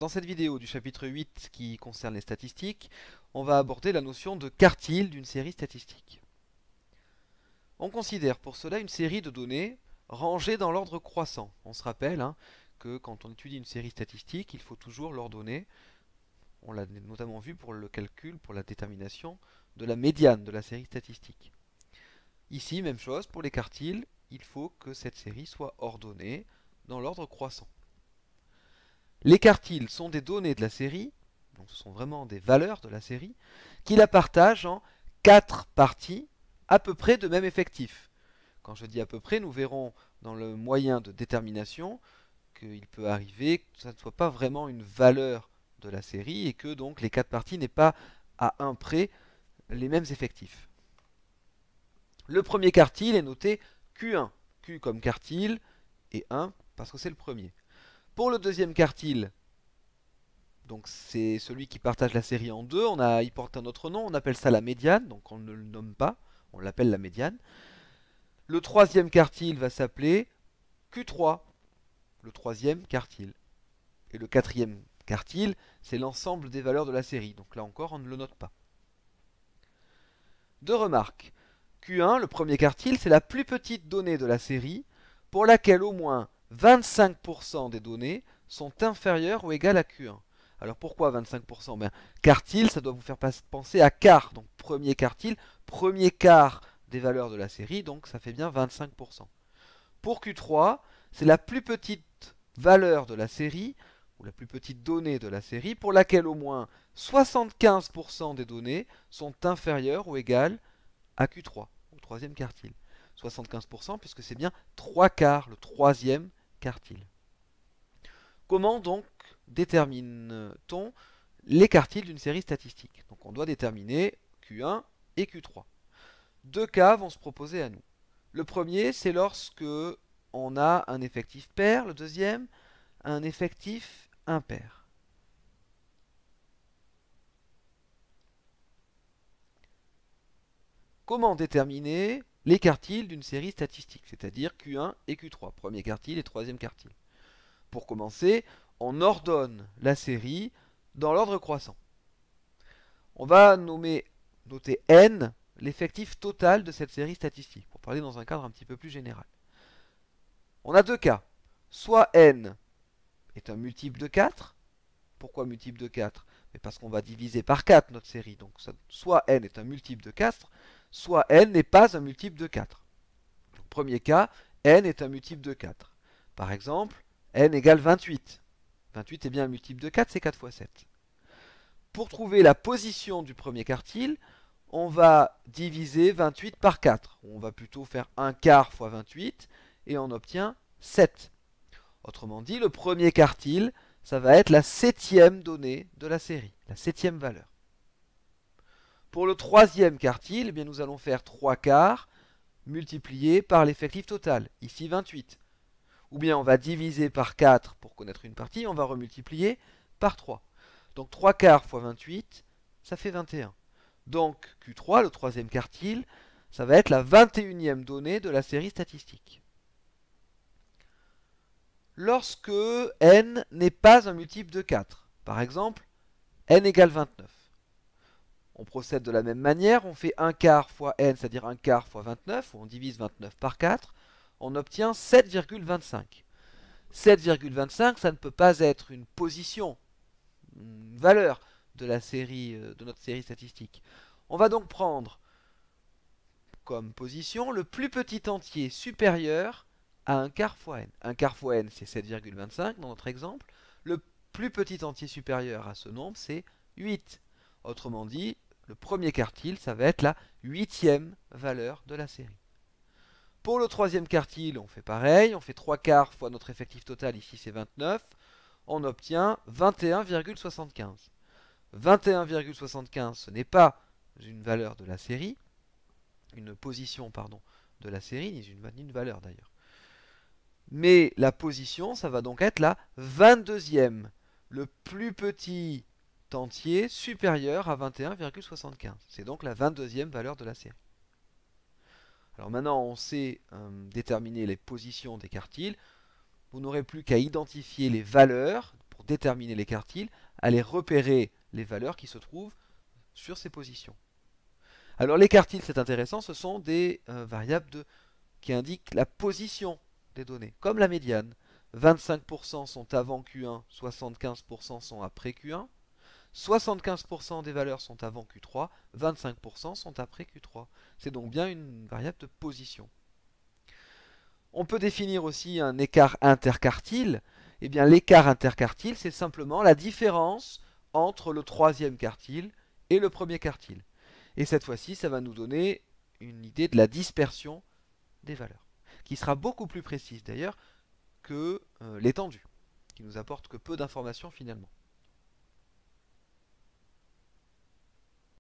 Dans cette vidéo du chapitre 8 qui concerne les statistiques, on va aborder la notion de quartile d'une série statistique. On considère pour cela une série de données rangées dans l'ordre croissant. On se rappelle que quand on étudie une série statistique, il faut toujours l'ordonner. On l'a notamment vu pour le calcul, pour la détermination de la médiane de la série statistique. Ici, même chose, pour les quartiles, il faut que cette série soit ordonnée dans l'ordre croissant. Les quartiles sont des données de la série, donc ce sont vraiment des valeurs de la série, qui la partagent en 4 parties à peu près de même effectif. Quand je dis à peu près, nous verrons dans le moyen de détermination qu'il peut arriver que ça ne soit pas vraiment une valeur de la série et que donc les 4 parties n'aient pas à un près les mêmes effectifs. Le premier quartile est noté Q1, Q comme quartile et 1 parce que c'est le premier. Pour le deuxième quartile, donc c'est celui qui partage la série en deux, il porte un autre nom, on appelle ça la médiane, donc on ne le nomme pas, on l'appelle la médiane. Le troisième quartile va s'appeler Q3, le troisième quartile. Et le quatrième quartile, c'est l'ensemble des valeurs de la série, donc là encore on ne le note pas. Deux remarques. Q1, le premier quartile, c'est la plus petite donnée de la série, pour laquelle au moins 25% des données sont inférieures ou égales à Q1. Alors pourquoi 25%? Quartile, ça doit vous faire penser à quart. Donc premier quartile, premier quart des valeurs de la série, donc ça fait bien 25%. Pour Q3, c'est la plus petite valeur de la série, ou la plus petite donnée de la série, pour laquelle au moins 75% des données sont inférieures ou égales à Q3, au troisième quartile. 75% puisque c'est bien 3 quarts, le troisième quartile. Comment donc détermine-t-on les quartiles d'une série statistique? Donc on doit déterminer Q1 et Q3. Deux cas vont se proposer à nous. Le premier, c'est lorsque on a un effectif pair, le deuxième, un effectif impair. Comment déterminer les quartiles d'une série statistique, c'est-à-dire Q1 et Q3, premier quartile et troisième quartile? Pour commencer, on ordonne la série dans l'ordre croissant. On va noter n l'effectif total de cette série statistique, pour parler dans un cadre un petit peu plus général. On a deux cas. Soit n est un multiple de 4. Pourquoi multiple de 4? Parce qu'on va diviser par 4 notre série. Donc soit n est un multiple de 4, soit n n'est pas un multiple de 4. Donc, premier cas, n est un multiple de 4. Par exemple, n égale 28. 28 est bien un multiple de 4, c'est 4 fois 7. Pour trouver la position du premier quartile, on va diviser 28 par 4. On va plutôt faire 1 quart fois 28 et on obtient 7. Autrement dit, le premier quartile, ça va être la septième donnée de la série, la septième valeur. Pour le troisième quartile, eh bien, nous allons faire 3 quarts multiplié par l'effectif total, ici 28. Ou bien on va diviser par 4 pour connaître une partie, on va remultiplier par 3. Donc 3 quarts fois 28, ça fait 21. Donc Q3, le troisième quartile, ça va être la 21e donnée de la série statistique. Lorsque n n'est pas un multiple de 4, par exemple, n égale 29. On procède de la même manière, on fait 1 quart fois n, c'est-à-dire 1 quart fois 29, où on divise 29 par 4, on obtient 7,25. 7,25, ça ne peut pas être une position, une valeur de la série, de notre série statistique. On va donc prendre comme position le plus petit entier supérieur à 1 quart fois n. 1 quart fois n, c'est 7,25 dans notre exemple. Le plus petit entier supérieur à ce nombre, c'est 8. Autrement dit, le premier quartile, ça va être la 8e valeur de la série. Pour le troisième quartile, on fait pareil, on fait 3 quarts fois notre effectif total, ici c'est 29, on obtient 21,75. 21,75, ce n'est pas une valeur de la série, une position, pardon, de la série, ni une valeur d'ailleurs. Mais la position, ça va donc être la 22e, le plus petit entier supérieur à 21,75. C'est donc la 22e valeur de la série. Alors maintenant, on sait déterminer les positions des quartiles. Vous n'aurez plus qu'à identifier les valeurs pour déterminer les quartiles, aller repérer les valeurs qui se trouvent sur ces positions. Alors les quartiles, c'est intéressant, ce sont des variables qui indiquent la position des données, comme la médiane. 25% sont avant Q1, 75% sont après Q1. 75% des valeurs sont avant Q3, 25% sont après Q3. C'est donc bien une variable de position. On peut définir aussi un écart interquartile. Eh bien, l'écart interquartile, c'est simplement la différence entre le troisième quartile et le premier quartile. Et cette fois-ci, ça va nous donner une idée de la dispersion des valeurs, qui sera beaucoup plus précise d'ailleurs que l'étendue, qui nous apporte que peu d'informations finalement.